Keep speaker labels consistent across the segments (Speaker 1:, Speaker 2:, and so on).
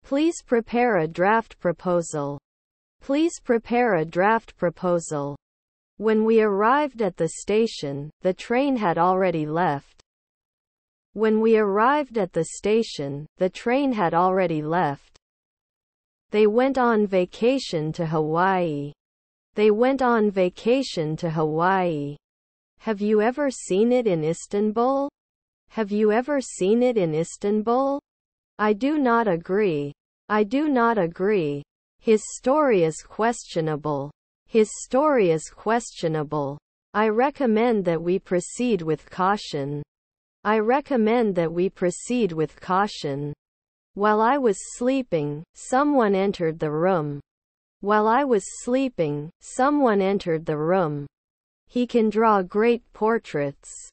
Speaker 1: Please prepare a draft proposal. Please prepare a draft proposal. When we arrived at the station, the train had already left. When we arrived at the station, the train had already left. They went on vacation to Hawaii. They went on vacation to Hawaii. Have you ever seen it in Istanbul? Have you ever seen it in Istanbul? I do not agree. I do not agree. His story is questionable. His story is questionable. I recommend that we proceed with caution. I recommend that we proceed with caution. While I was sleeping, someone entered the room. While I was sleeping, someone entered the room. He can draw great portraits.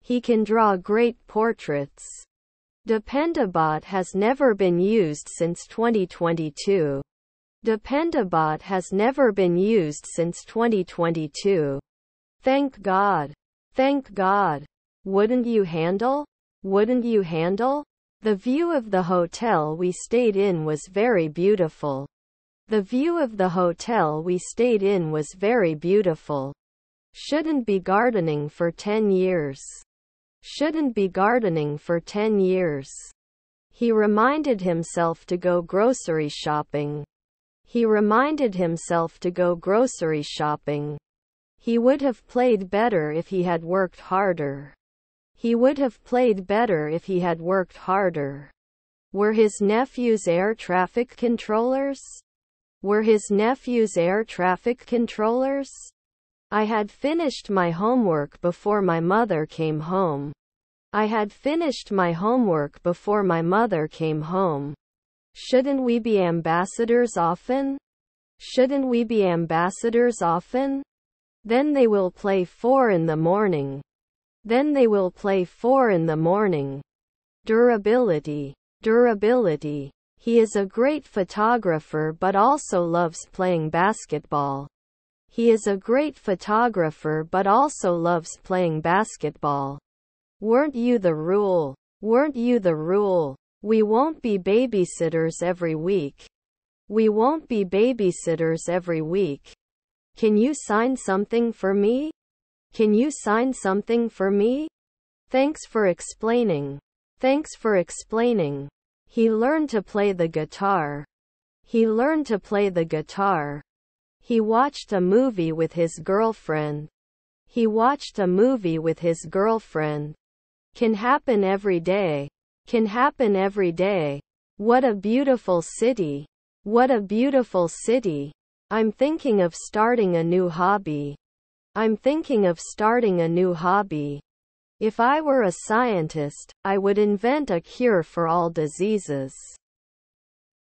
Speaker 1: He can draw great portraits. Dependabot has never been used since 2022. Dependabot has never been used since 2022. Thank God. Thank God. Wouldn't you handle? Wouldn't you handle? The view of the hotel we stayed in was very beautiful. The view of the hotel we stayed in was very beautiful. Shouldn't be gardening for 10 years. Shouldn't be gardening for 10 years. He reminded himself to go grocery shopping. He reminded himself to go grocery shopping. He would have played better if he had worked harder. He would have played better if he had worked harder. Were his nephews air traffic controllers? Were his nephews air traffic controllers? I had finished my homework before my mother came home. I had finished my homework before my mother came home. Shouldn't we be ambassadors often? Shouldn't we be ambassadors often? Then they will play 4 in the morning. Then they will play 4 in the morning. Durability. Durability. He is a great photographer but also loves playing basketball. He is a great photographer but also loves playing basketball. Weren't you the rule? Weren't you the rule? We won't be babysitters every week. We won't be babysitters every week. Can you sign something for me? Can you sign something for me? Thanks for explaining. Thanks for explaining. He learned to play the guitar. He learned to play the guitar. He watched a movie with his girlfriend. He watched a movie with his girlfriend. Can happen every day. Can happen every day. What a beautiful city. What a beautiful city. I'm thinking of starting a new hobby. I'm thinking of starting a new hobby. If I were a scientist, I would invent a cure for all diseases.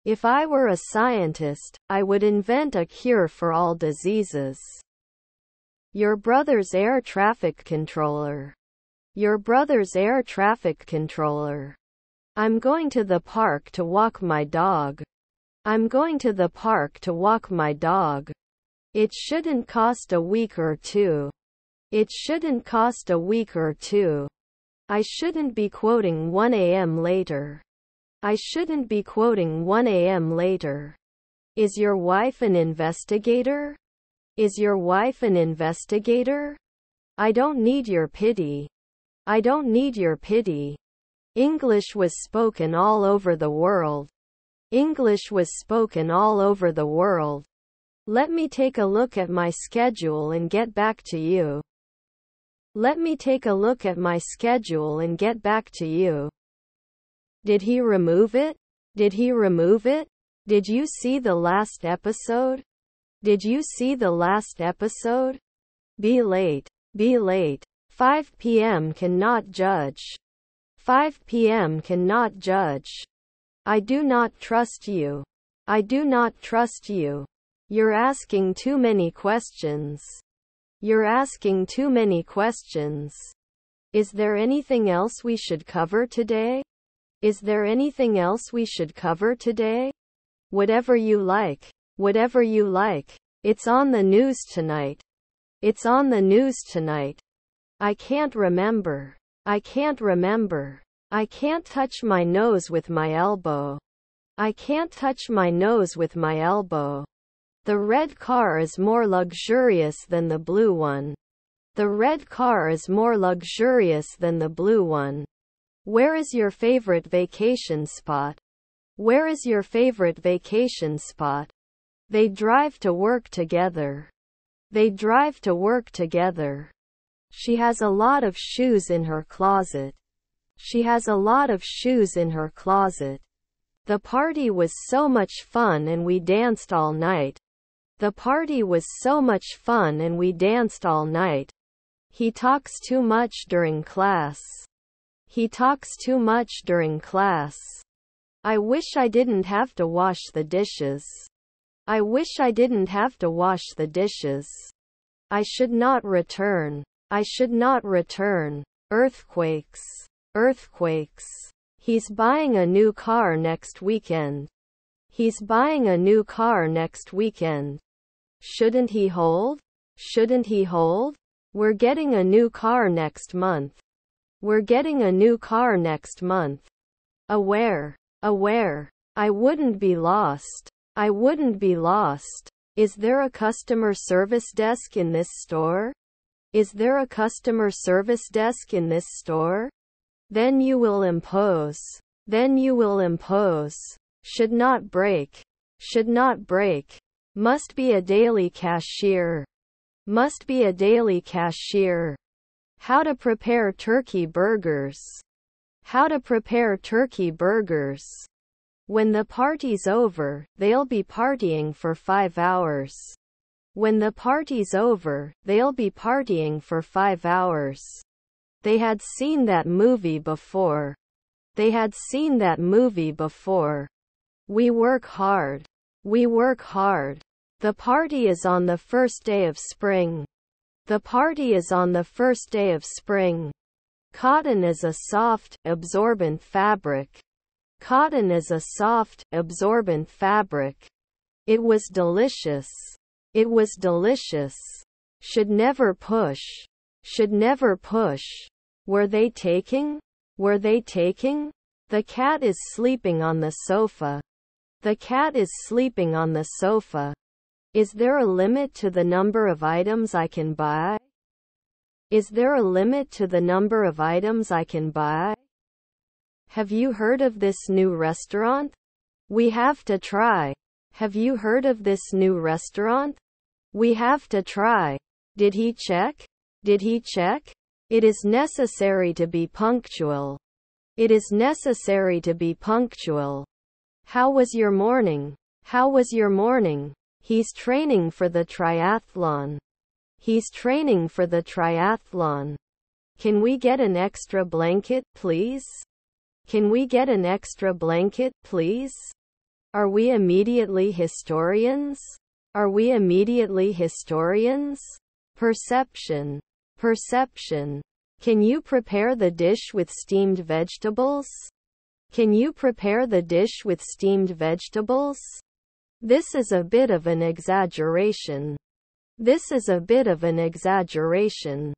Speaker 1: If I were a scientist, I would invent a cure for all diseases. Your brother's air traffic controller. Your brother's air traffic controller. I'm going to the park to walk my dog. I'm going to the park to walk my dog. It shouldn't cost a week or two. It shouldn't cost a week or two. I shouldn't be quoting 1 a.m. later. I shouldn't be quoting 1 a.m. later. Is your wife an investigator? Is your wife an investigator? I don't need your pity. I don't need your pity. English was spoken all over the world. English was spoken all over the world. Let me take a look at my schedule and get back to you. Let me take a look at my schedule and get back to you. Did he remove it? Did he remove it? Did you see the last episode? Did you see the last episode? Be late. Be late. 5 p.m. cannot judge. 5 p.m. cannot judge. I do not trust you. I do not trust you. You're asking too many questions. You're asking too many questions. Is there anything else we should cover today? Is there anything else we should cover today? Whatever you like. Whatever you like. It's on the news tonight. It's on the news tonight. I can't remember. I can't remember. I can't touch my nose with my elbow. I can't touch my nose with my elbow. The red car is more luxurious than the blue one. The red car is more luxurious than the blue one. Where is your favorite vacation spot? Where is your favorite vacation spot? They drive to work together. They drive to work together. She has a lot of shoes in her closet. She has a lot of shoes in her closet. The party was so much fun and we danced all night. The party was so much fun and we danced all night. He talks too much during class. He talks too much during class. I wish I didn't have to wash the dishes. I wish I didn't have to wash the dishes. I should not return. I should not return. Earthquakes. Earthquakes. He's buying a new car next weekend. He's buying a new car next weekend. Shouldn't he hold? Shouldn't he hold? We're getting a new car next month. We're getting a new car next month. Aware. Aware. I wouldn't be lost. I wouldn't be lost. Is there a customer service desk in this store? Is there a customer service desk in this store? Then you will impose. Then you will impose. Should not break. Should not break. Must be a daily cashier. Must be a daily cashier. How to prepare turkey burgers. How to prepare turkey burgers. When the party's over, they'll be partying for 5 hours. When the party's over, they'll be partying for 5 hours. They had seen that movie before. They had seen that movie before. We work hard. We work hard. The party is on the first day of spring. The party is on the first day of spring. Cotton is a soft, absorbent fabric. Cotton is a soft, absorbent fabric. It was delicious. It was delicious. Should never push. Should never push. Were they taking? Were they taking? The cat is sleeping on the sofa. The cat is sleeping on the sofa. Is there a limit to the number of items I can buy? Is there a limit to the number of items I can buy? Have you heard of this new restaurant? We have to try. Have you heard of this new restaurant? We have to try. Did he check? Did he check? It is necessary to be punctual. It is necessary to be punctual. How was your morning? How was your morning? He's training for the triathlon. He's training for the triathlon. Can we get an extra blanket, please? Can we get an extra blanket, please? Are we immediately historians? Are we immediately historians? Perception. Perception. Can you prepare the dish with steamed vegetables? Can you prepare the dish with steamed vegetables? This is a bit of an exaggeration. This is a bit of an exaggeration.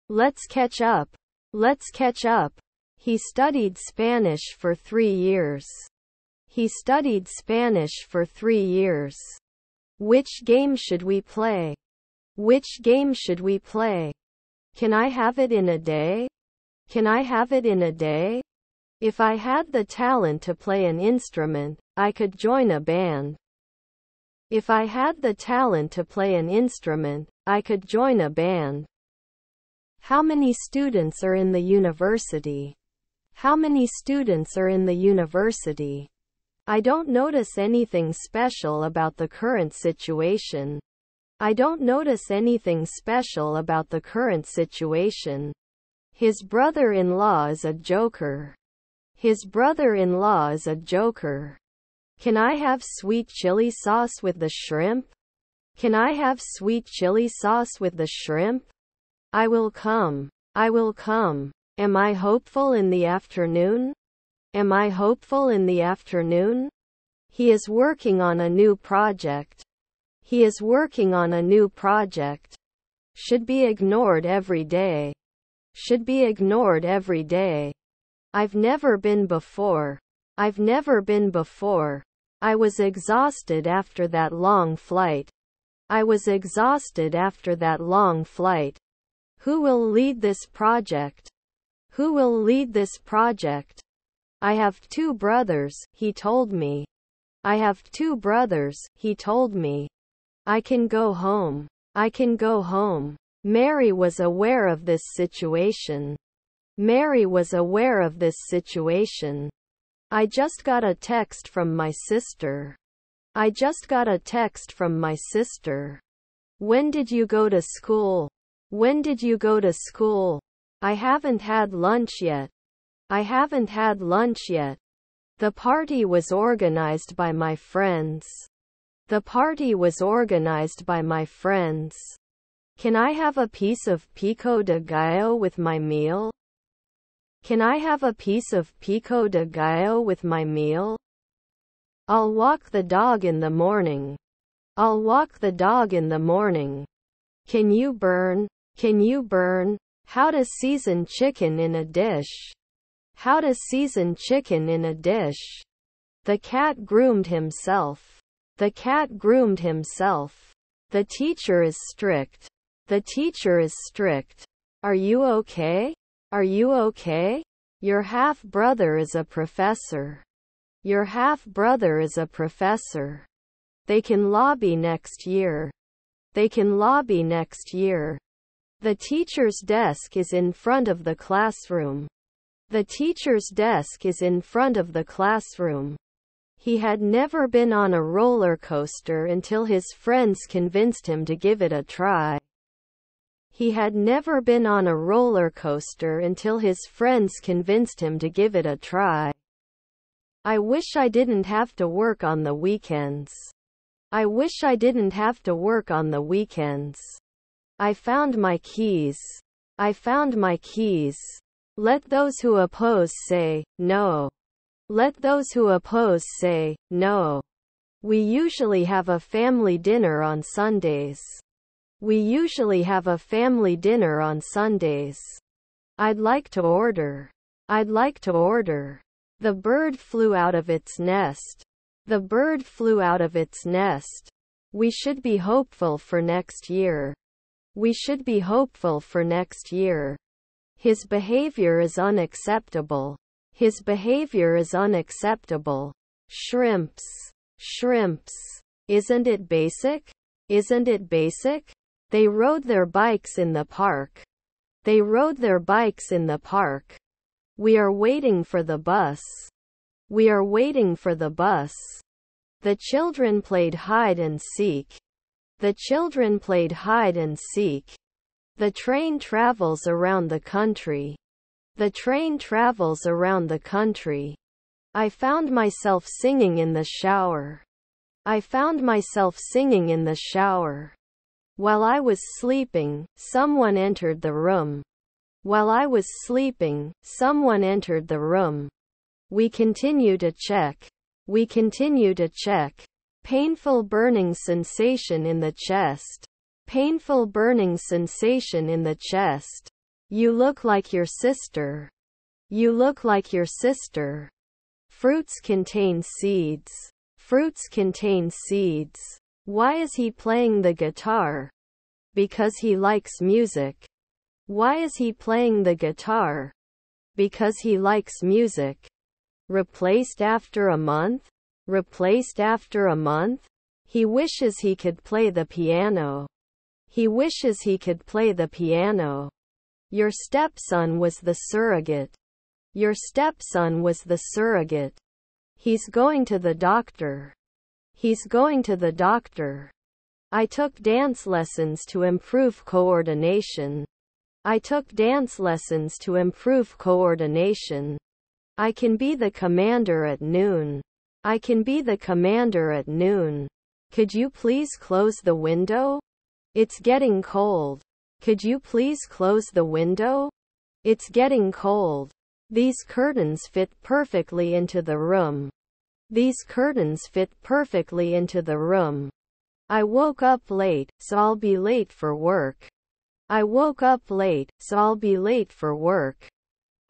Speaker 1: Let's catch up. Let's catch up. He studied Spanish for 3 years. He studied Spanish for 3 years. Which game should we play? Which game should we play? Can I have it in a day? Can I have it in a day? If I had the talent to play an instrument, I could join a band. If I had the talent to play an instrument, I could join a band. How many students are in the university? How many students are in the university? I don't notice anything special about the current situation. I don't notice anything special about the current situation. His brother-in-law is a joker. His brother-in-law is a joker. Can I have sweet chili sauce with the shrimp? Can I have sweet chili sauce with the shrimp? I will come. I will come. Am I hopeful in the afternoon? Am I hopeful in the afternoon? He is working on a new project. He is working on a new project. Should be ignored every day. Should be ignored every day. I've never been before. I've never been before. I was exhausted after that long flight. I was exhausted after that long flight. Who will lead this project? Who will lead this project? I have 2 brothers, he told me. I have 2 brothers, he told me. I can go home. I can go home. Mary was aware of this situation. Mary was aware of this situation. I just got a text from my sister. I just got a text from my sister. When did you go to school? When did you go to school? I haven't had lunch yet. I haven't had lunch yet. The party was organized by my friends. The party was organized by my friends. Can I have a piece of pico de gallo with my meal? Can I have a piece of pico de gallo with my meal? I'll walk the dog in the morning. I'll walk the dog in the morning. Can you burn? Can you burn? How to season chicken in a dish. How to season chicken in a dish. The cat groomed himself. The cat groomed himself. The teacher is strict. The teacher is strict. Are you okay? Are you okay? Your half-brother is a professor. Your half-brother is a professor. They can lobby next year. They can lobby next year. The teacher's desk is in front of the classroom. The teacher's desk is in front of the classroom. He had never been on a roller coaster until his friends convinced him to give it a try. He had never been on a roller coaster until his friends convinced him to give it a try. I wish I didn't have to work on the weekends. I wish I didn't have to work on the weekends. I found my keys. I found my keys. Let those who oppose say, no. Let those who oppose say, no. We usually have a family dinner on Sundays. We usually have a family dinner on Sundays. I'd like to order. I'd like to order. The bird flew out of its nest. The bird flew out of its nest. We should be hopeful for next year. We should be hopeful for next year. His behavior is unacceptable. His behavior is unacceptable. Shrimps. Shrimps. Isn't it basic? Isn't it basic? They rode their bikes in the park. They rode their bikes in the park. We are waiting for the bus. We are waiting for the bus. The children played hide and seek. The children played hide and seek. The train travels around the country. The train travels around the country. I found myself singing in the shower. I found myself singing in the shower. While I was sleeping, someone entered the room. While I was sleeping, someone entered the room. We continue to check. We continue to check. Painful burning sensation in the chest. Painful burning sensation in the chest. You look like your sister. You look like your sister. Fruits contain seeds. Fruits contain seeds. Why is he playing the guitar? Because he likes music. Why is he playing the guitar? Because he likes music. Replaced after a month? Replaced after a month? He wishes he could play the piano. He wishes he could play the piano. Your stepson was the surrogate. Your stepson was the surrogate. He's going to the doctor. He's going to the doctor. I took dance lessons to improve coordination. I took dance lessons to improve coordination. I can be the commander at noon. I can be the commander at noon. Could you please close the window? It's getting cold. Could you please close the window? It's getting cold. These curtains fit perfectly into the room. These curtains fit perfectly into the room. I woke up late, so I'll be late for work. I woke up late, so I'll be late for work.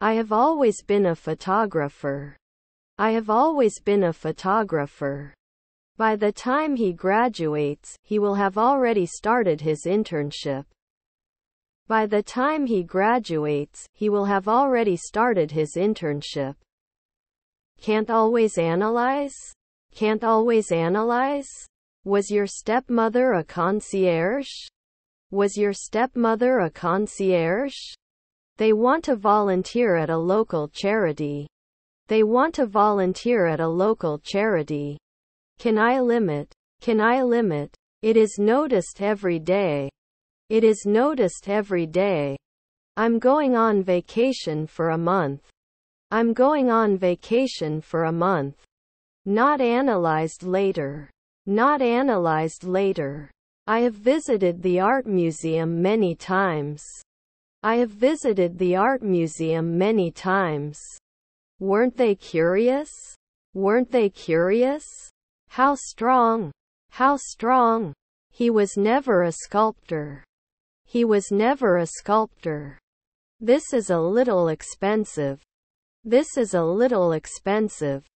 Speaker 1: I have always been a photographer. I have always been a photographer. By the time he graduates, he will have already started his internship. By the time he graduates, he will have already started his internship. Can't always analyze? Can't always analyze? Was your stepmother a concierge? Was your stepmother a concierge? They want to volunteer at a local charity. They want to volunteer at a local charity. Can I limit? Can I limit? It is noticed every day. It is noticed every day. I'm going on vacation for a month. I'm going on vacation for a month. Not analyzed later. Not analyzed later. I have visited the art museum many times. I have visited the art museum many times. Weren't they curious? Weren't they curious? How strong? How strong? He was never a sculptor. He was never a sculptor. This is a little expensive. This is a little expensive.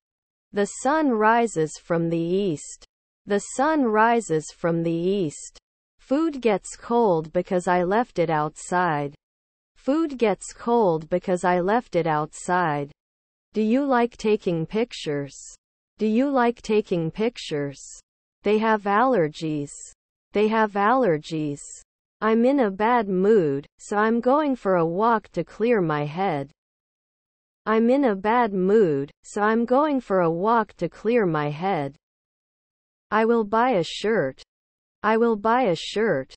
Speaker 1: The sun rises from the east. The sun rises from the east. Food gets cold because I left it outside. Food gets cold because I left it outside. Do you like taking pictures? Do you like taking pictures? They have allergies. They have allergies. I'm in a bad mood, so I'm going for a walk to clear my head. I'm in a bad mood, so I'm going for a walk to clear my head. I will buy a shirt. I will buy a shirt.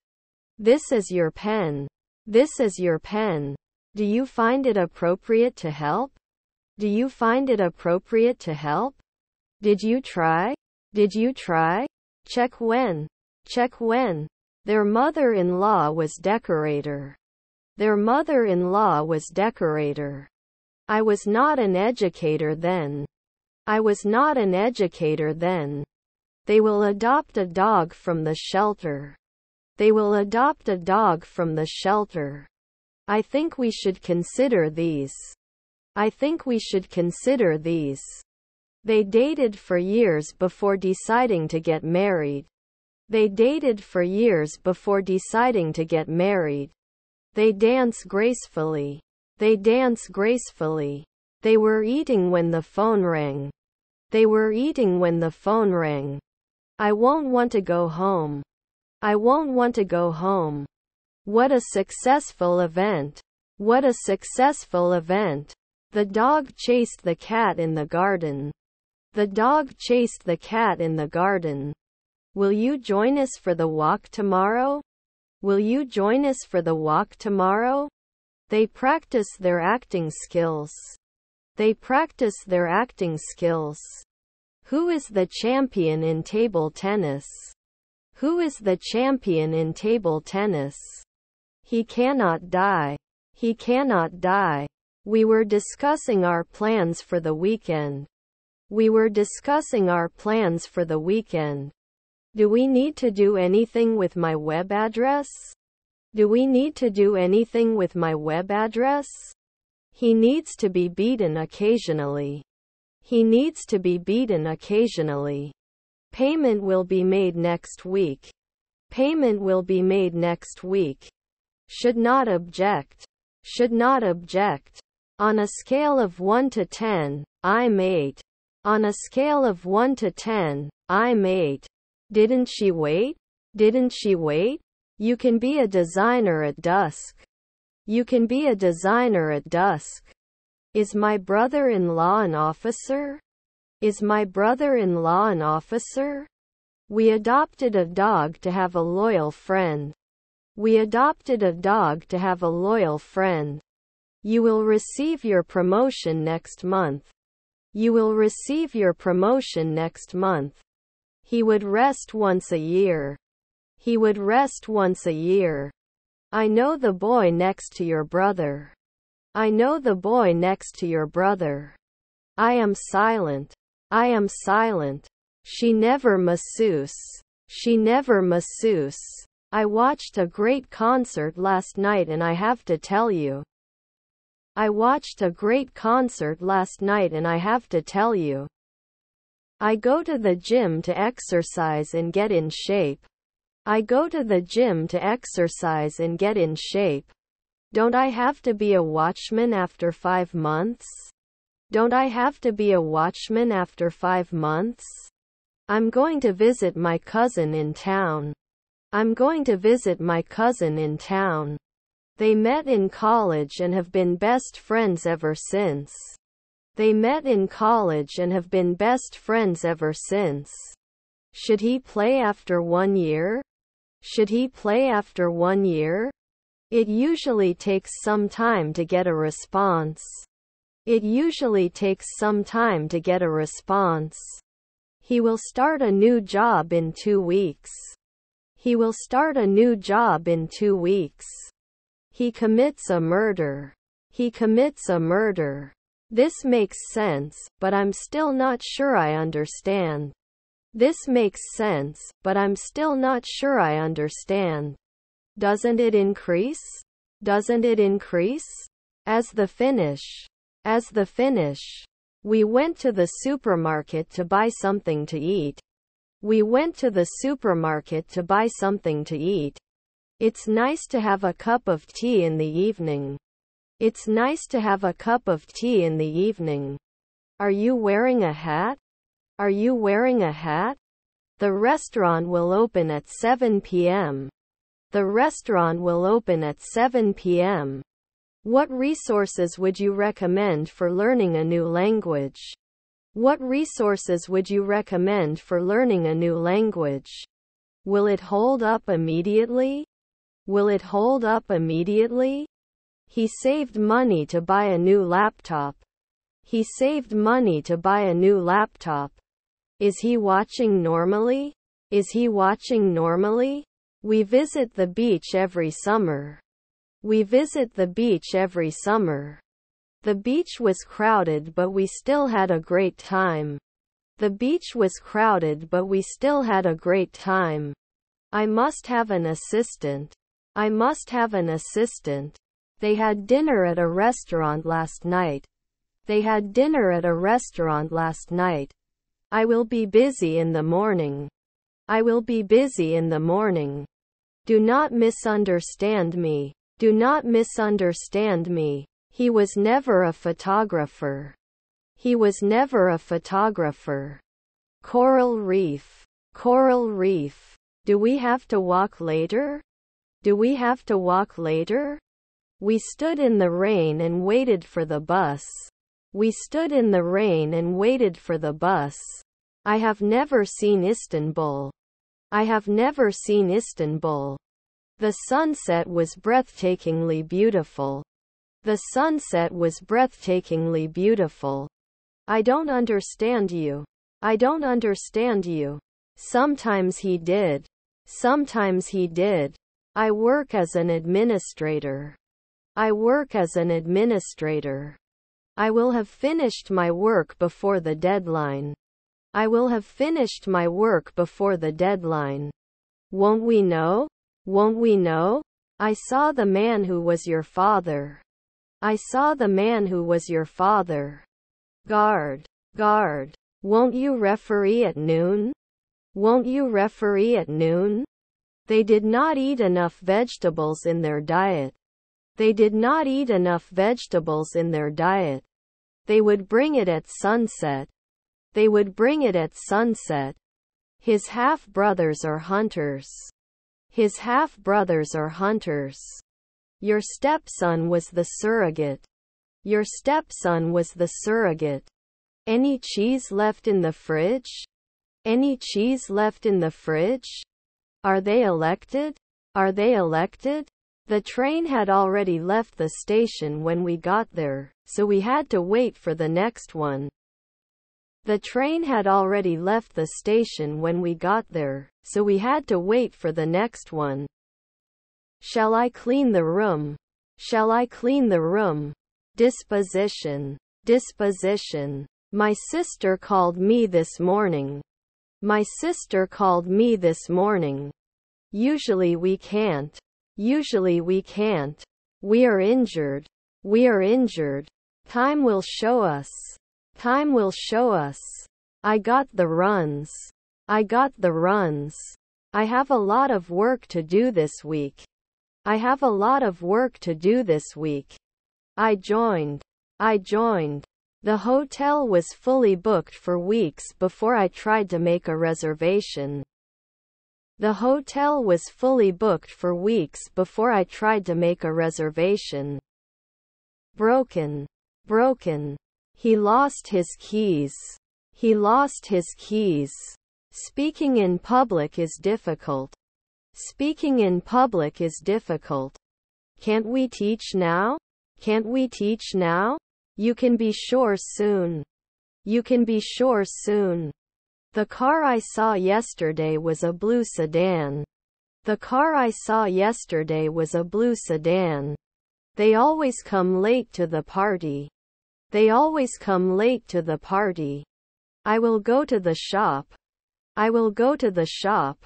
Speaker 1: This is your pen. This is your pen. Do you find it appropriate to help? Do you find it appropriate to help? Did you try? Did you try? Check when. Check when. Their mother-in-law was decorator. Their mother-in-law was decorator. I was not an educator then. I was not an educator then. They will adopt a dog from the shelter. They will adopt a dog from the shelter. I think we should consider these. I think we should consider these. They dated for years before deciding to get married. They dated for years before deciding to get married. They dance gracefully. They dance gracefully. They were eating when the phone rang. They were eating when the phone rang. I won't want to go home. I won't want to go home. What a successful event. What a successful event. The dog chased the cat in the garden. The dog chased the cat in the garden. Will you join us for the walk tomorrow? Will you join us for the walk tomorrow? They practice their acting skills. They practice their acting skills. Who is the champion in table tennis? Who is the champion in table tennis? He cannot die. He cannot die. We were discussing our plans for the weekend. We were discussing our plans for the weekend. Do we need to do anything with my web address? Do we need to do anything with my web address? He needs to be beaten occasionally. He needs to be beaten occasionally. Payment will be made next week. Payment will be made next week. Should not object. Should not object. On a scale of 1 to 10, I'm 8. On a scale of 1 to 10, I'm 8. Didn't she wait? Didn't she wait? You can be a designer at dusk. You can be a designer at dusk. Is my brother-in-law an officer? Is my brother-in-law an officer? We adopted a dog to have a loyal friend. We adopted a dog to have a loyal friend. You will receive your promotion next month. You will receive your promotion next month. He would rest once a year. He would rest once a year. I know the boy next to your brother. I know the boy next to your brother. I am silent. I am silent. She never masseuse. She never masseuse. I watched a great concert last night and I have to tell you. I watched a great concert last night and I have to tell you. I go to the gym to exercise and get in shape. I go to the gym to exercise and get in shape. Don't I have to be a watchman after 5 months? Don't I have to be a watchman after 5 months? I'm going to visit my cousin in town. I'm going to visit my cousin in town. They met in college and have been best friends ever since. They met in college and have been best friends ever since. Should he play after 1 year? Should he play after 1 year? It usually takes some time to get a response. It usually takes some time to get a response. He will start a new job in 2 weeks. He will start a new job in 2 weeks. He commits a murder. He commits a murder. This makes sense, but I'm still not sure I understand. This makes sense, but I'm still not sure I understand. Doesn't it increase? Doesn't it increase? As the finish. As the finish. We went to the supermarket to buy something to eat. We went to the supermarket to buy something to eat. It's nice to have a cup of tea in the evening. It's nice to have a cup of tea in the evening. Are you wearing a hat? Are you wearing a hat? The restaurant will open at 7 p.m. The restaurant will open at 7 p.m. What resources would you recommend for learning a new language? What resources would you recommend for learning a new language? Will it hold up immediately? Will it hold up immediately? He saved money to buy a new laptop. He saved money to buy a new laptop. Is he watching normally? Is he watching normally? We visit the beach every summer. We visit the beach every summer. The beach was crowded but we still had a great time. The beach was crowded but we still had a great time. I must have an assistant. I must have an assistant. They had dinner at a restaurant last night. They had dinner at a restaurant last night. I will be busy in the morning. I will be busy in the morning. Do not misunderstand me. Do not misunderstand me. He was never a photographer. He was never a photographer. Coral reef. Coral reef. Do we have to walk later? Do we have to walk later? We stood in the rain and waited for the bus. We stood in the rain and waited for the bus. I have never seen Istanbul. I have never seen Istanbul. The sunset was breathtakingly beautiful. The sunset was breathtakingly beautiful. I don't understand you. I don't understand you. Sometimes he did. Sometimes he did. I work as an administrator. I work as an administrator. I will have finished my work before the deadline. I will have finished my work before the deadline. Won't we know? Won't we know? I saw the man who was your father. I saw the man who was your father. Guard. Guard. Won't you referee at noon? Won't you referee at noon? They did not eat enough vegetables in their diet. They did not eat enough vegetables in their diet. They would bring it at sunset. They would bring it at sunset. His half-brothers are hunters. His half-brothers are hunters. Your stepson was the surrogate. Your stepson was the surrogate. Any cheese left in the fridge? Any cheese left in the fridge? Are they elected? Are they elected? The train had already left the station when we got there, so we had to wait for the next one. The train had already left the station when we got there, so we had to wait for the next one. Shall I clean the room? Shall I clean the room? Disposition. Disposition. My sister called me this morning. My sister called me this morning. Usually we can't. Usually we can't. We are injured. We are injured. Time will show us. Time will show us. I got the runs. I got the runs. I have a lot of work to do this week. I have a lot of work to do this week. I joined. I joined. The hotel was fully booked for weeks before I tried to make a reservation. The hotel was fully booked for weeks before I tried to make a reservation. Broken. Broken. He lost his keys. He lost his keys. Speaking in public is difficult. Speaking in public is difficult. Can't we teach now? Can't we teach now? You can be sure soon. You can be sure soon. The car I saw yesterday was a blue sedan. The car I saw yesterday was a blue sedan. They always come late to the party. They always come late to the party. I will go to the shop. I will go to the shop.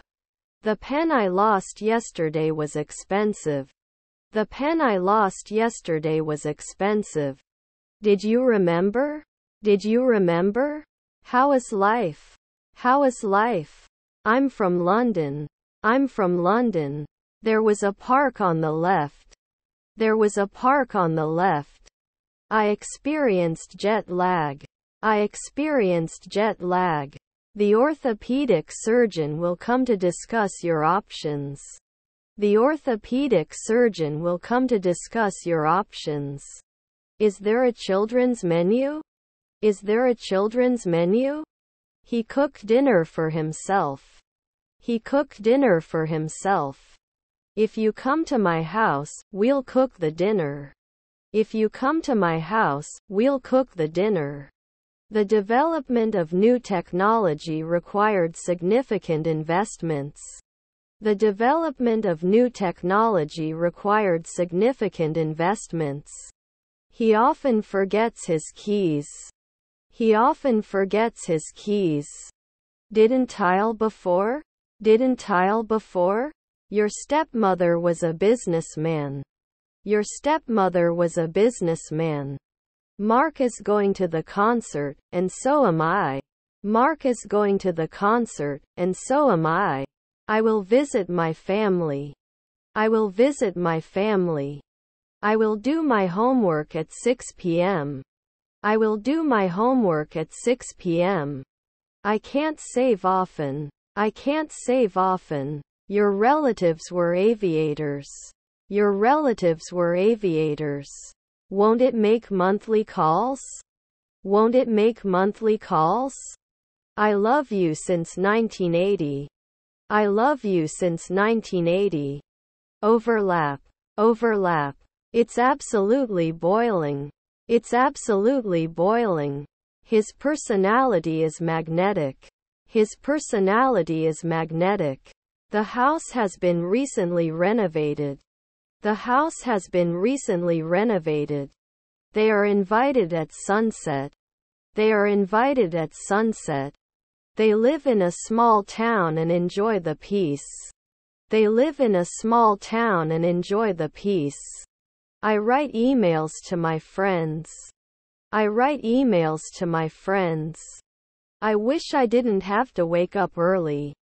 Speaker 1: The pen I lost yesterday was expensive. The pen I lost yesterday was expensive. Did you remember? Did you remember? How is life? How is life? I'm from London. I'm from London. There was a park on the left. There was a park on the left. I experienced jet lag. I experienced jet lag. The orthopedic surgeon will come to discuss your options. The orthopedic surgeon will come to discuss your options. Is there a children's menu? Is there a children's menu? He cooked dinner for himself. He cooked dinner for himself. If you come to my house, we'll cook the dinner. If you come to my house, we'll cook the dinner. The development of new technology required significant investments. The development of new technology required significant investments. He often forgets his keys. He often forgets his keys. Didn't tile before? Didn't tile before? Your stepmother was a businessman. Your stepmother was a businessman. Mark is going to the concert, and so am I. Mark is going to the concert, and so am I. I will visit my family. I will visit my family. I will do my homework at 6 p.m. I will do my homework at 6 p.m. I can't save often. I can't save often. Your relatives were aviators. Your relatives were aviators. Won't it make monthly calls? Won't it make monthly calls? I love you since 1980. I love you since 1980. Overlap. Overlap. It's absolutely boiling. It's absolutely boiling. His personality is magnetic. His personality is magnetic. The house has been recently renovated. The house has been recently renovated. They are invited at sunset. They are invited at sunset. They live in a small town and enjoy the peace. They live in a small town and enjoy the peace. I write emails to my friends. I write emails to my friends. I wish I didn't have to wake up early.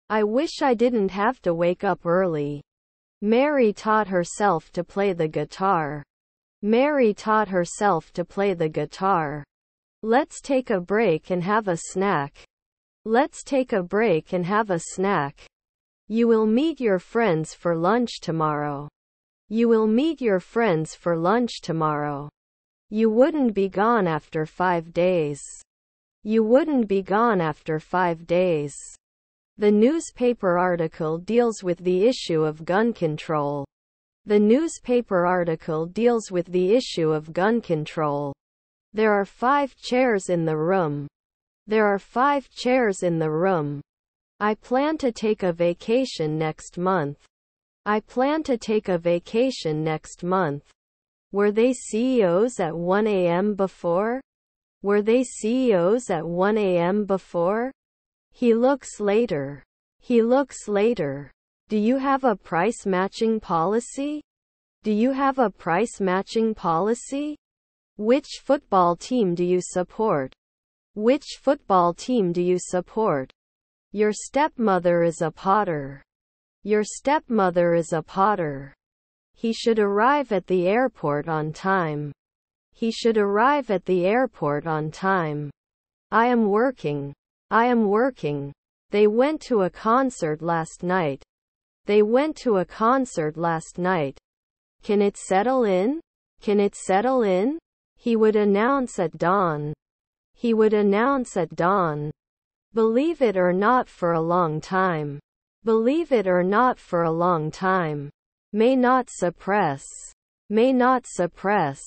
Speaker 1: I wish I didn't have to wake up early. Mary taught herself to play the guitar. Mary taught herself to play the guitar. Let's take a break and have a snack. Let's take a break and have a snack. You will meet your friends for lunch tomorrow. You will meet your friends for lunch tomorrow. You wouldn't be gone after 5 days. You wouldn't be gone after 5 days. The newspaper article deals with the issue of gun control. The newspaper article deals with the issue of gun control. There are 5 chairs in the room. There are 5 chairs in the room. I plan to take a vacation next month. I plan to take a vacation next month. Were they CEOs at 1 a.m. before? Were they CEOs at 1 a.m. before? He looks later. He looks later. Do you have a price matching policy? Do you have a price matching policy? Which football team do you support? Which football team do you support? Your stepmother is a Potter. Your stepmother is a Potter. He should arrive at the airport on time. He should arrive at the airport on time. I am working. I am working. They went to a concert last night. They went to a concert last night. Can it settle in? Can it settle in? He would announce at dawn. He would announce at dawn. Believe it or not, for a long time. Believe it or not, for a long time. May not suppress. May not suppress.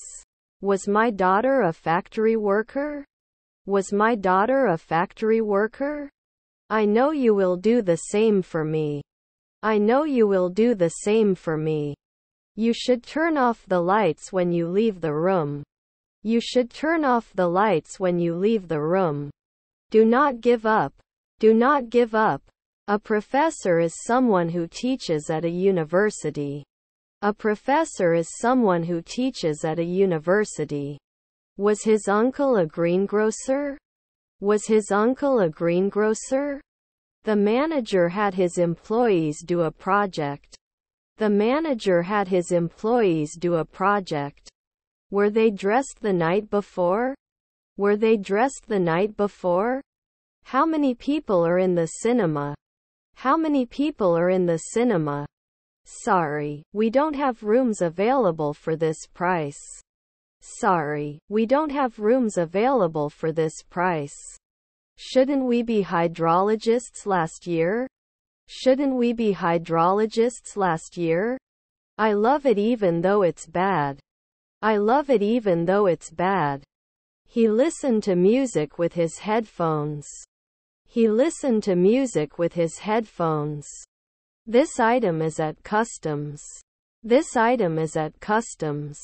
Speaker 1: Was my daughter a factory worker? Was my daughter a factory worker? I know you will do the same for me. I know you will do the same for me. You should turn off the lights when you leave the room. You should turn off the lights when you leave the room. Do not give up. Do not give up. A professor is someone who teaches at a university. A professor is someone who teaches at a university. Was his uncle a greengrocer? Was his uncle a greengrocer? The manager had his employees do a project. The manager had his employees do a project. Were they dressed the night before? Were they dressed the night before? How many people are in the cinema? How many people are in the cinema? Sorry, we don't have rooms available for this price. Sorry, we don't have rooms available for this price. Shouldn't we be hydrologists last year? Shouldn't we be hydrologists last year? I love it even though it's bad. I love it even though it's bad. He listened to music with his headphones. He listened to music with his headphones. This item is at customs. This item is at customs.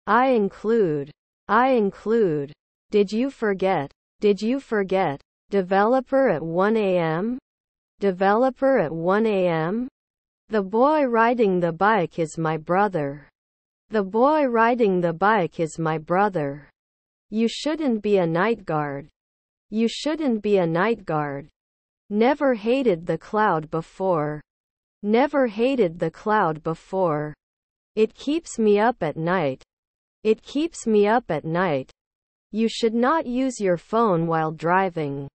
Speaker 1: I include. I include. Did you forget? Did you forget? Developer at 1 a.m.? Developer at 1 a.m.? The boy riding the bike is my brother. The boy riding the bike is my brother. You shouldn't be a night guard. You shouldn't be a night guard. Never hated the cloud before. Never hated the cloud before. It keeps me up at night. It keeps me up at night. You should not use your phone while driving.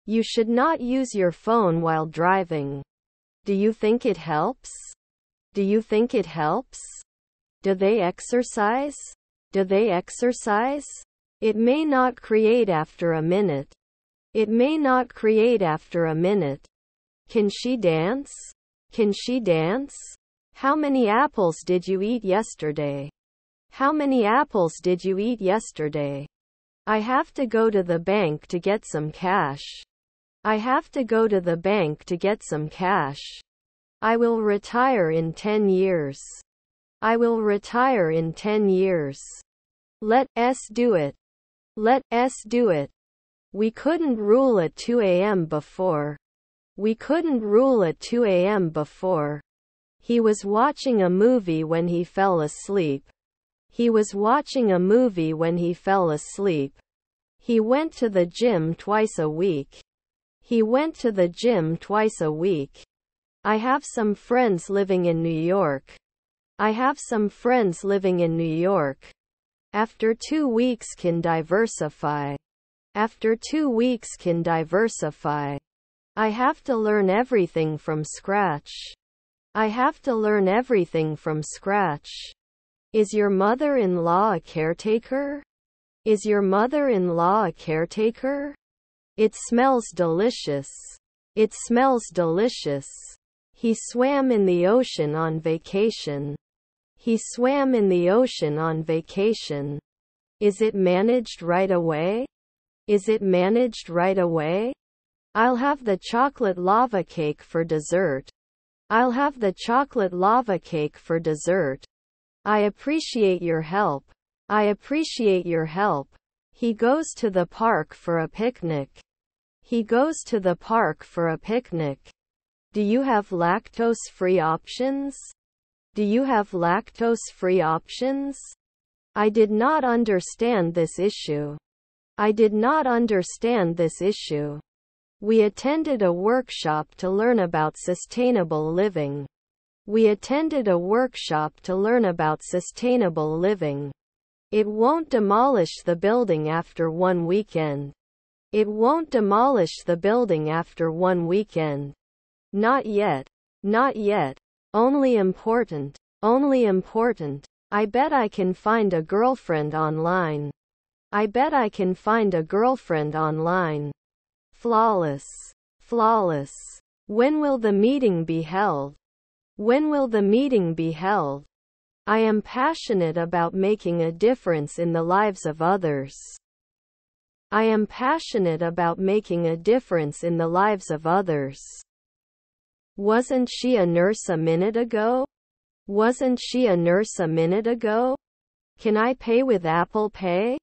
Speaker 1: You should not use your phone while driving. Do you think it helps? Do you think it helps? Do they exercise? Do they exercise? It may not create after a minute. It may not create after a minute. Can she dance? Can she dance? How many apples did you eat yesterday? How many apples did you eat yesterday? I have to go to the bank to get some cash. I have to go to the bank to get some cash. I will retire in 10 years. I will retire in 10 years. Let us do it. Let us do it. We couldn't rule at 2 a.m. before. We couldn't rule at 2 a.m. before. He was watching a movie when he fell asleep. He was watching a movie when he fell asleep. He went to the gym twice a week. He went to the gym twice a week. I have some friends living in New York. I have some friends living in New York. After 2 weeks can diversify. After 2 weeks can diversify. I have to learn everything from scratch. I have to learn everything from scratch. Is your mother-in-law a caretaker? Is your mother-in-law a caretaker? It smells delicious. It smells delicious. He swam in the ocean on vacation. He swam in the ocean on vacation. Is it managed right away? Is it managed right away? I'll have the chocolate lava cake for dessert. I'll have the chocolate lava cake for dessert. I appreciate your help. I appreciate your help. He goes to the park for a picnic. He goes to the park for a picnic. Do you have lactose-free options? Do you have lactose-free options? I did not understand this issue. I did not understand this issue. We attended a workshop to learn about sustainable living. We attended a workshop to learn about sustainable living. It won't demolish the building after one weekend. It won't demolish the building after one weekend. Not yet. Not yet. Only important. Only important. I bet I can find a girlfriend online. I bet I can find a girlfriend online. Flawless. Flawless. When will the meeting be held? When will the meeting be held? I am passionate about making a difference in the lives of others. I am passionate about making a difference in the lives of others. Wasn't she a nurse a minute ago? Wasn't she a nurse a minute ago? Can I pay with Apple Pay?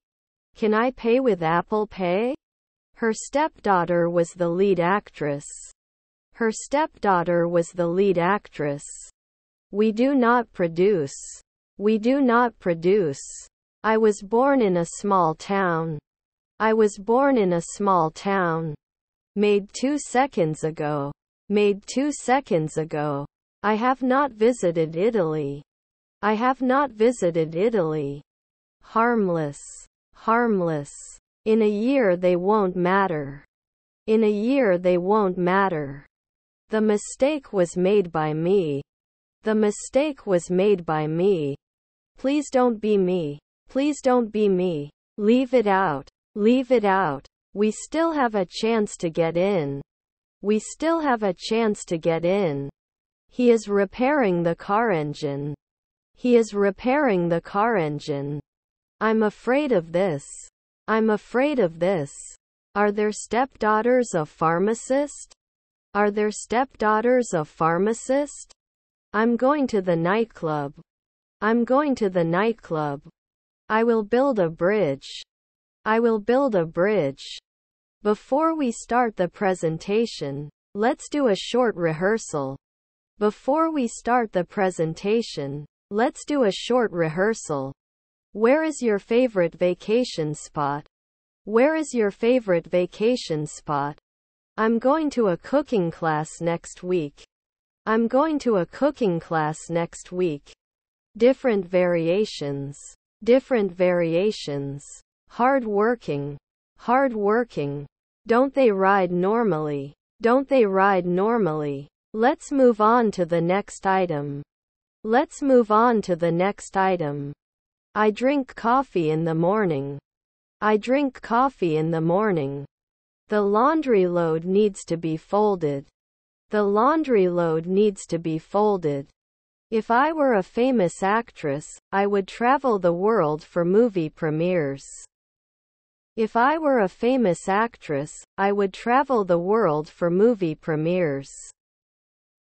Speaker 1: Can I pay with Apple Pay? Her stepdaughter was the lead actress. Her stepdaughter was the lead actress. We do not produce. We do not produce. I was born in a small town. I was born in a small town. Made 2 seconds ago. Made 2 seconds ago. I have not visited Italy. I have not visited Italy. Harmless. Harmless. In a year they won't matter. In a year they won't matter. The mistake was made by me. The mistake was made by me. Please don't be me. Please don't be me. Leave it out. Leave it out. We still have a chance to get in. We still have a chance to get in. He is repairing the car engine. He is repairing the car engine. I'm afraid of this. I'm afraid of this. Are there stepdaughters of pharmacist? Are there stepdaughters of pharmacist? I'm going to the nightclub. I'm going to the nightclub. I will build a bridge. I will build a bridge. Before we start the presentation, let's do a short rehearsal. Before we start the presentation, let's do a short rehearsal. Where is your favorite vacation spot? Where is your favorite vacation spot? I'm going to a cooking class next week. I'm going to a cooking class next week. Different variations. Different variations. Hard working. Hard working. Don't they ride normally? Don't they ride normally? Let's move on to the next item. Let's move on to the next item. I drink coffee in the morning. I drink coffee in the morning. The laundry load needs to be folded. The laundry load needs to be folded. If I were a famous actress, I would travel the world for movie premieres. If I were a famous actress, I would travel the world for movie premieres.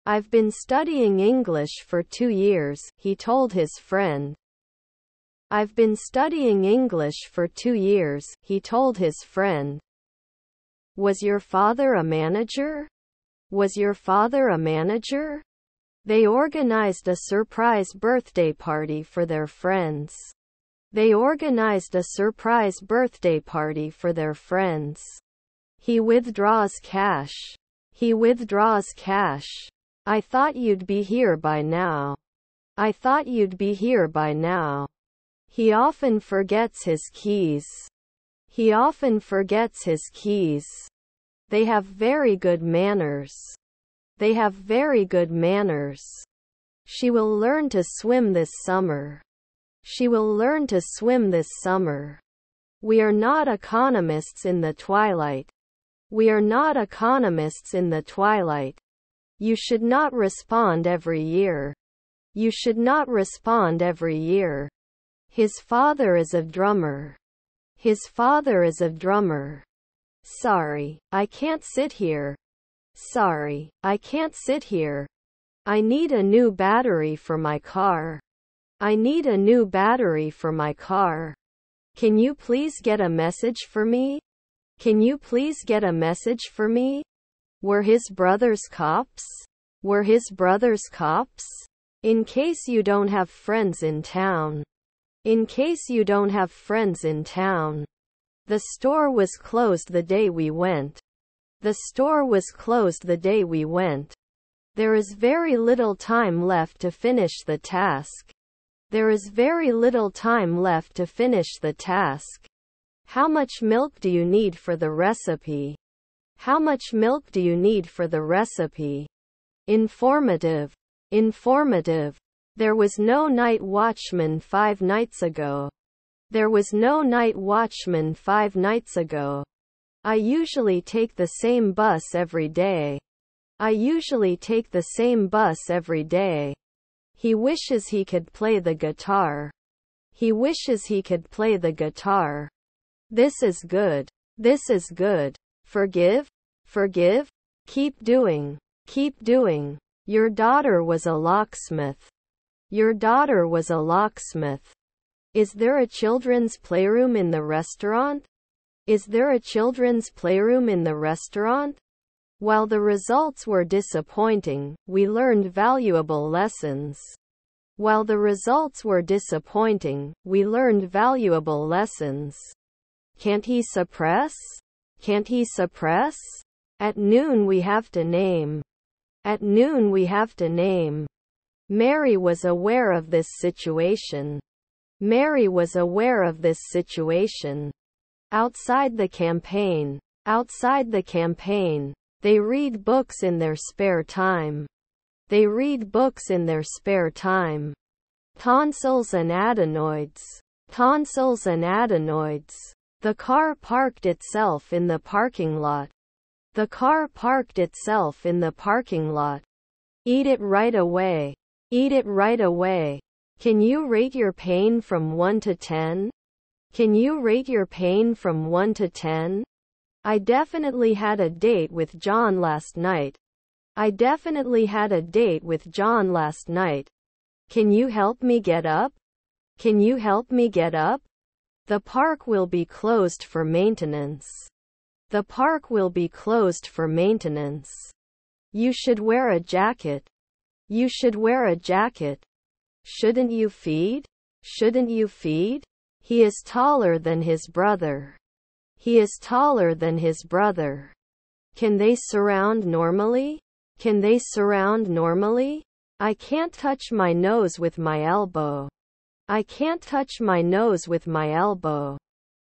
Speaker 1: I've been studying English for 2 years, he told his friend. I've been studying English for 2 years, he told his friend. Was your father a manager? Was your father a manager? They organized a surprise birthday party for their friends. They organized a surprise birthday party for their friends. He withdraws cash. He withdraws cash. I thought you'd be here by now. I thought you'd be here by now. He often forgets his keys. He often forgets his keys. They have very good manners. They have very good manners. She will learn to swim this summer. She will learn to swim this summer. We are not economists in the twilight. We are not economists in the twilight. You should not respond every year. You should not respond every year. His father is a drummer. His father is a drummer. Sorry, I can't sit here. Sorry, I can't sit here. I need a new battery for my car. I need a new battery for my car. Can you please get a message for me? Can you please get a message for me? Were his brothers cops? Were his brothers cops? In case you don't have friends in town. In case you don't have friends in town. The store was closed the day we went. The store was closed the day we went. There is very little time left to finish the task. There is very little time left to finish the task. How much milk do you need for the recipe? How much milk do you need for the recipe? Informative. Informative. There was no night watchman 5 nights ago. There was no night watchman 5 nights ago. I usually take the same bus every day. I usually take the same bus every day. He wishes he could play the guitar. He wishes he could play the guitar. This is good. This is good. Forgive. Forgive. Keep doing. Keep doing. Your daughter was a locksmith. Your daughter was a locksmith. Is there a children's playroom in the restaurant? Is there a children's playroom in the restaurant? While the results were disappointing, we learned valuable lessons. While the results were disappointing, we learned valuable lessons. Can't he suppress? Can't he suppress? At noon we have to name. At noon we have to name. Mary was aware of this situation. Mary was aware of this situation. Outside the campaign. Outside the campaign. They read books in their spare time. They read books in their spare time. Tonsils and adenoids. Tonsils and adenoids. The car parked itself in the parking lot. The car parked itself in the parking lot. Eat it right away. Eat it right away. Can you rate your pain from 1 to 10? Can you rate your pain from 1 to 10? I definitely had a date with John last night. I definitely had a date with John last night. Can you help me get up? Can you help me get up? The park will be closed for maintenance. The park will be closed for maintenance. You should wear a jacket. You should wear a jacket. Shouldn't you feed? Shouldn't you feed? He is taller than his brother. He is taller than his brother. Can they surround normally? Can they surround normally? I can't touch my nose with my elbow. I can't touch my nose with my elbow.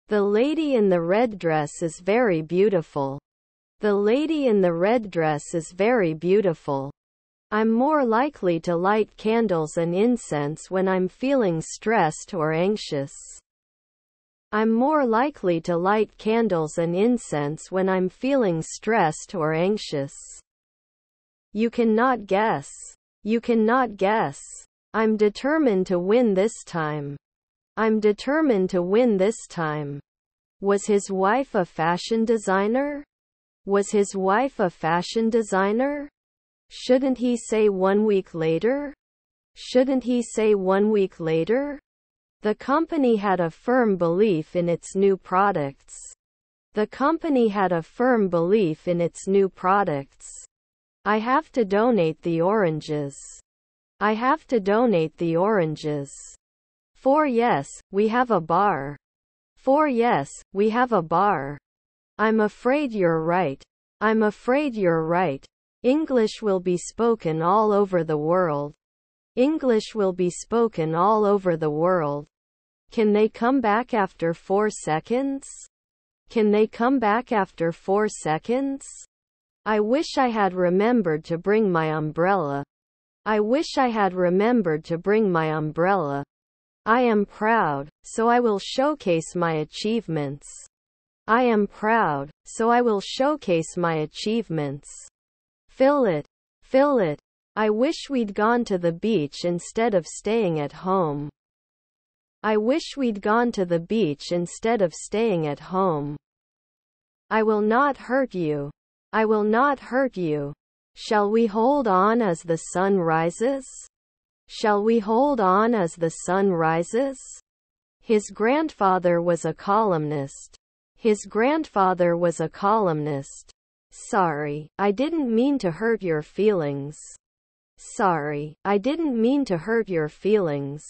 Speaker 1: The lady in the red dress is very beautiful. The lady in the red dress is very beautiful. I'm more likely to light candles and incense when I'm feeling stressed or anxious. I'm more likely to light candles and incense when I'm feeling stressed or anxious. You cannot guess. You cannot guess. I'm determined to win this time. I'm determined to win this time. Was his wife a fashion designer? Was his wife a fashion designer? Shouldn't he say 1 week later? Shouldn't he say 1 week later? The company had a firm belief in its new products. The company had a firm belief in its new products. I have to donate the oranges. I have to donate the oranges. For yes, we have a bar. For yes, we have a bar. I'm afraid you're right. I'm afraid you're right. English will be spoken all over the world. English will be spoken all over the world. Can they come back after 4 seconds? Can they come back after 4 seconds? I wish I had remembered to bring my umbrella. I wish I had remembered to bring my umbrella. I am proud, so I will showcase my achievements. I am proud, so I will showcase my achievements. Fill it. Fill it. I wish we'd gone to the beach instead of staying at home. I wish we'd gone to the beach instead of staying at home. I will not hurt you. I will not hurt you. Shall we hold on as the sun rises? Shall we hold on as the sun rises? His grandfather was a columnist. His grandfather was a columnist. Sorry, I didn't mean to hurt your feelings. Sorry, I didn't mean to hurt your feelings.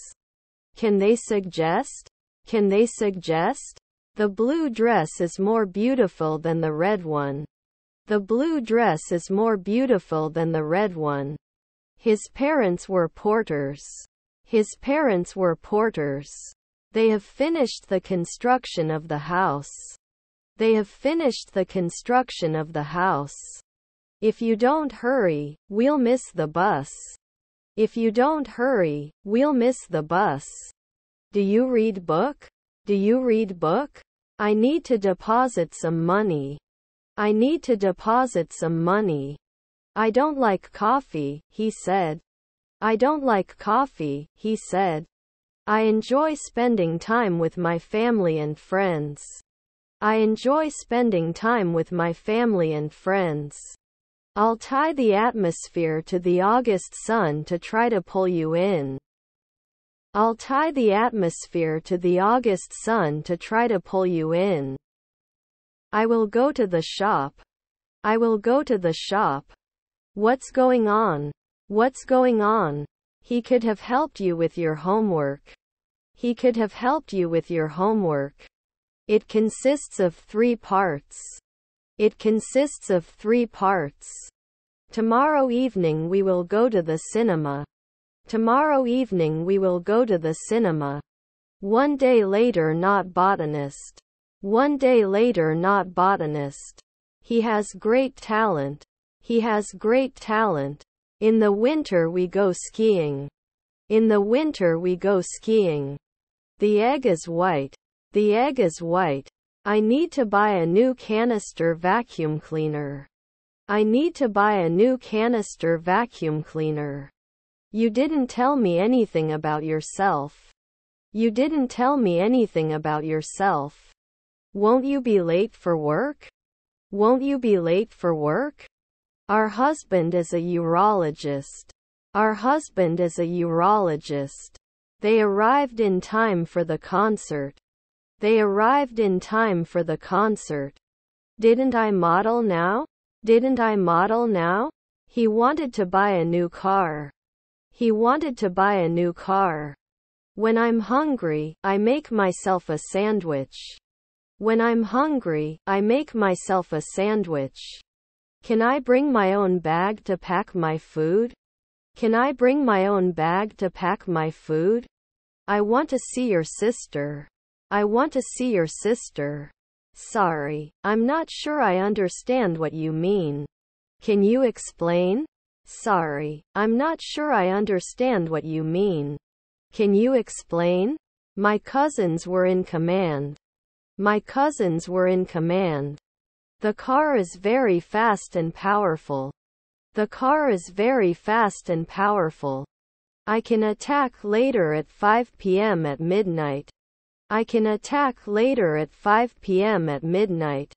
Speaker 1: Can they suggest? Can they suggest? The blue dress is more beautiful than the red one. The blue dress is more beautiful than the red one. His parents were porters. His parents were porters. They have finished the construction of the house. They have finished the construction of the house. If you don't hurry, we'll miss the bus. If you don't hurry, we'll miss the bus. Do you read book? Do you read book? I need to deposit some money. I need to deposit some money. I don't like coffee, he said. I don't like coffee, he said. I enjoy spending time with my family and friends. I enjoy spending time with my family and friends. I'll tie the atmosphere to the August sun to try to pull you in. I'll tie the atmosphere to the August sun to try to pull you in. I will go to the shop. I will go to the shop. What's going on? What's going on? He could have helped you with your homework. He could have helped you with your homework. It consists of 3 parts. It consists of 3 parts. Tomorrow evening we will go to the cinema. Tomorrow evening we will go to the cinema. One day later, not botanist. One day later, not botanist. He has great talent. He has great talent. In the winter we go skiing. In the winter we go skiing. The egg is white. The egg is white. I need to buy a new canister vacuum cleaner. I need to buy a new canister vacuum cleaner. You didn't tell me anything about yourself. You didn't tell me anything about yourself. Won't you be late for work? Won't you be late for work? Our husband is a urologist. Our husband is a urologist. They arrived in time for the concert. They arrived in time for the concert. Didn't I model now? Didn't I model now? He wanted to buy a new car. He wanted to buy a new car. When I'm hungry, I make myself a sandwich. When I'm hungry, I make myself a sandwich. Can I bring my own bag to pack my food? Can I bring my own bag to pack my food? I want to see your sister. I want to see your sister. Sorry, I'm not sure I understand what you mean. Can you explain? Sorry, I'm not sure I understand what you mean. Can you explain? My cousins were in command. My cousins were in command. The car is very fast and powerful. The car is very fast and powerful. I can attack later at 5 p.m. at midnight. I can attack later at 5 p.m. at midnight.